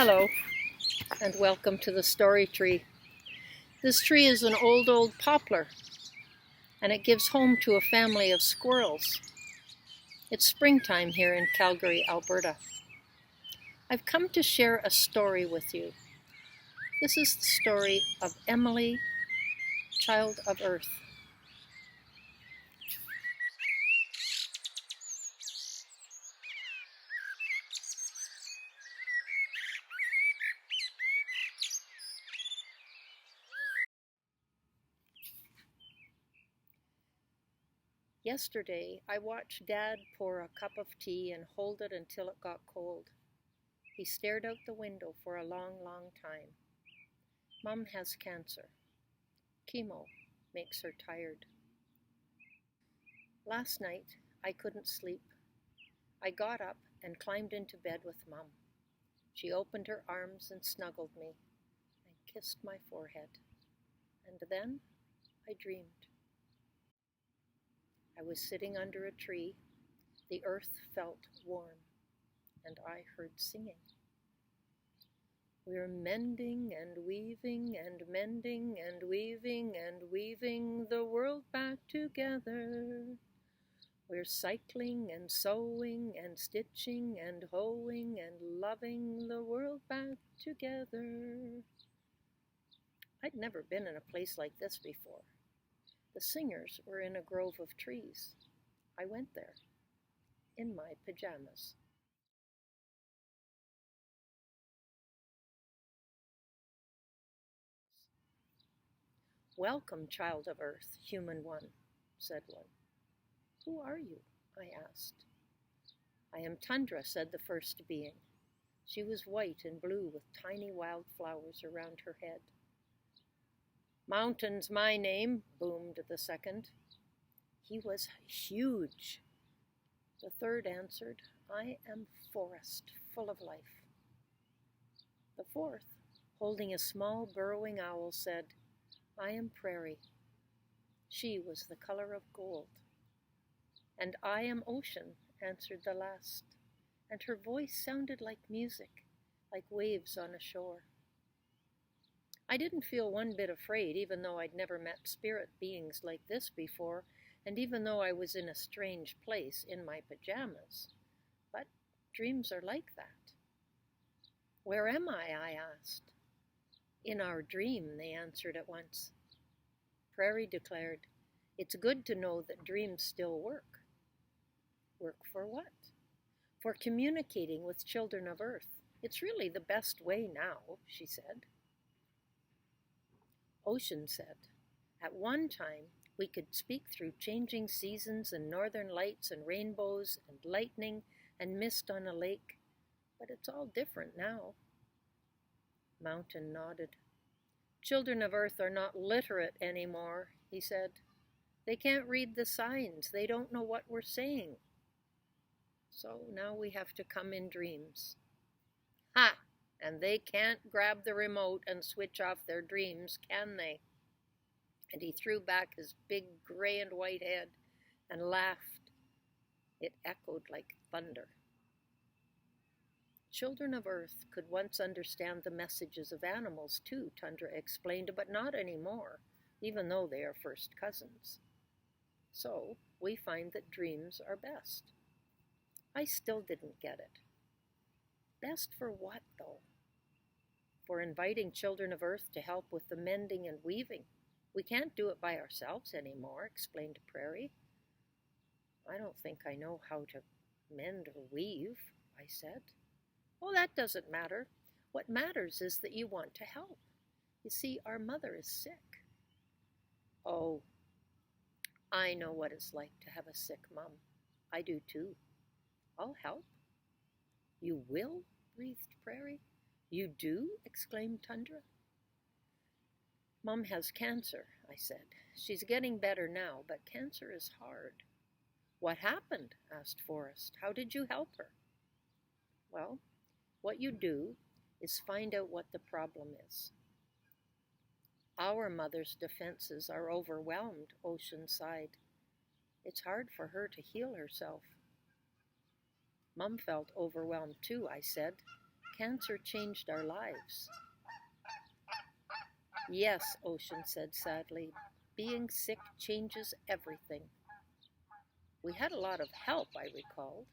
Hello, and welcome to the story tree. This tree is an old poplar, and it gives home to a family of squirrels. It's springtime here in Calgary, Alberta. I've come to share a story with you. This is the story of Emily, Child of Earth. Yesterday, I watched Dad pour a cup of tea and hold it until it got cold. He stared out the window for a long time. Mom has cancer. Chemo makes her tired. Last night, I couldn't sleep. I got up and climbed into bed with Mom. She opened her arms and snuggled me and kissed my forehead. And then I dreamed. I was sitting under a tree. The earth felt warm, and I heard singing. We're mending and weaving and mending and weaving and weaving the world back together. We're cycling and sewing and stitching and hoeing and loving the world back together. I'd never been in a place like this before. The singers were in a grove of trees. I went there in my pajamas. Welcome, child of earth, human one, said one. Who are you? I asked. I am Tundra, said the first being. She was white and blue with tiny wildflowers around her head. Mountain's my name, boomed the second. He was huge. The third answered, I am forest, full of life. The fourth, holding a small burrowing owl, said, I am prairie. She was the color of gold. And I am ocean, answered the last, and her voice sounded like music, like waves on a shore. I didn't feel one bit afraid, even though I'd never met spirit beings like this before, and even though I was in a strange place in my pajamas. But dreams are like that. Where am I asked. In our dream, they answered at once. Prairie declared, it's good to know that dreams still work. Work for what? For communicating with children of Earth. It's really the best way now, she said. Ocean said, at one time we could speak through changing seasons and northern lights and rainbows and lightning and mist on a lake, but it's all different now. Mountain nodded. Children of Earth are not literate anymore, he said. They can't read the signs. They don't know what we're saying. So now we have to come in dreams. Ha! And they can't grab the remote and switch off their dreams, can they? And he threw back his big gray and white head and laughed. It echoed like thunder. Children of Earth could once understand the messages of animals too, Tundra explained, but not anymore, even though they are first cousins. So we find that dreams are best. I still didn't get it. Best for what, though? For inviting children of Earth to help with the mending and weaving. We can't do it by ourselves anymore, explained Prairie. I don't think I know how to mend or weave, I said. Oh, that doesn't matter. What matters is that you want to help. You see, our mother is sick. Oh, I know what it's like to have a sick mom. I do too. I'll help. You will? Breathed Prairie. You do? Exclaimed Tundra. Mom has cancer, I said. She's getting better now, but cancer is hard. What happened? Asked Forest. How did you help her? Well, what you do is find out what the problem is. Our mother's defenses are overwhelmed, Ocean sighed. It's hard for her to heal herself. Mom felt overwhelmed too, I said. cancer changed our lives. Yes, Ocean said sadly, being sick changes everything. We had a lot of help, I recalled.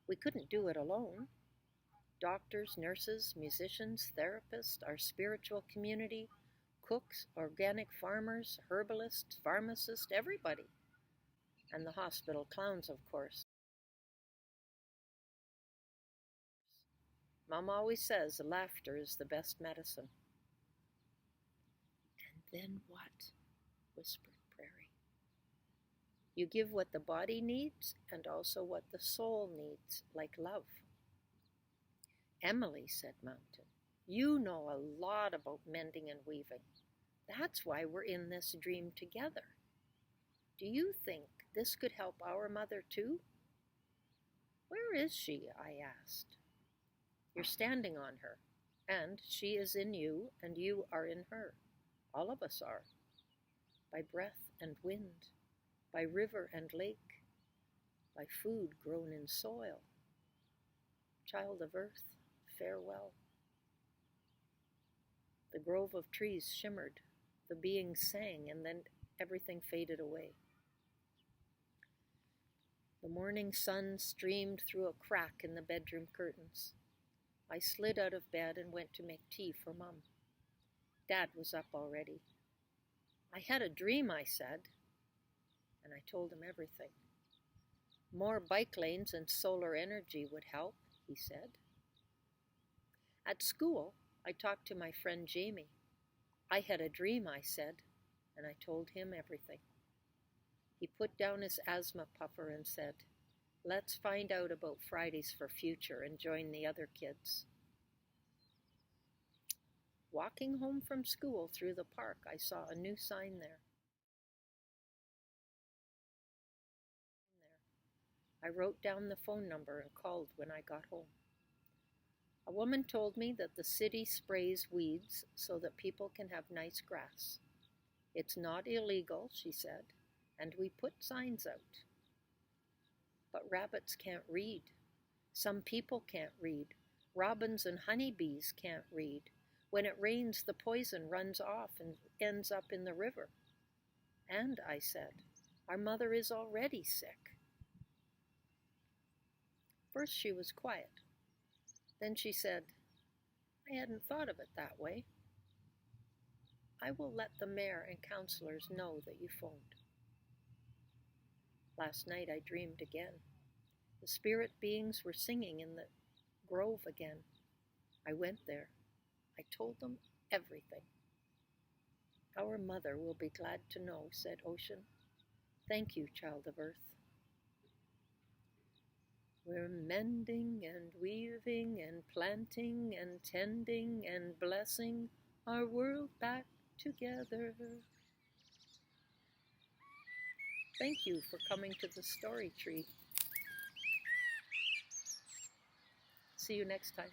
We couldn't do it alone. Doctors, nurses, musicians, therapists, our spiritual community, cooks, organic farmers, herbalists, pharmacists, everybody. And the hospital clowns, of course. Mom always says laughter is the best medicine. And then what? Whispered Prairie. You give what the body needs and also what the soul needs, like love. Emily, said Mountain, you know a lot about mending and weaving. That's why we're in this dream together. Do you think this could help our mother too? Where is she? I asked. You're standing on her, and she is in you, and you are in her. All of us are. By breath and wind, by river and lake, by food grown in soil. Child of earth, farewell. The grove of trees shimmered, the beings sang, and then everything faded away. The morning sun streamed through a crack in the bedroom curtains. I slid out of bed and went to make tea for Mum. Dad was up already. I had a dream, I said, and I told him everything. More bike lanes and solar energy would help, he said. At school, I talked to my friend Jamie. I had a dream, I said, and I told him everything. He put down his asthma puffer and said, let's find out about Fridays for Future and join the other kids. Walking home from school through the park, I saw a new sign there. I wrote down the phone number and called when I got home. A woman told me that the city sprays weeds so that people can have nice grass. It's not illegal, she said, and we put signs out. But rabbits can't read. Some people can't read. Robins and honeybees can't read. When it rains, the poison runs off and ends up in the river. And, I said, our mother is already sick. First she was quiet. Then she said, I hadn't thought of it that way. I will let the mayor and councillors know that you phoned. Last night I dreamed again. The spirit beings were singing in the grove again. I went there. I told them everything. Our mother will be glad to know, said Ocean. Thank you, child of earth. We're mending and weaving and planting and tending and blessing our world back together. Thank you for coming to the story tree. See you next time.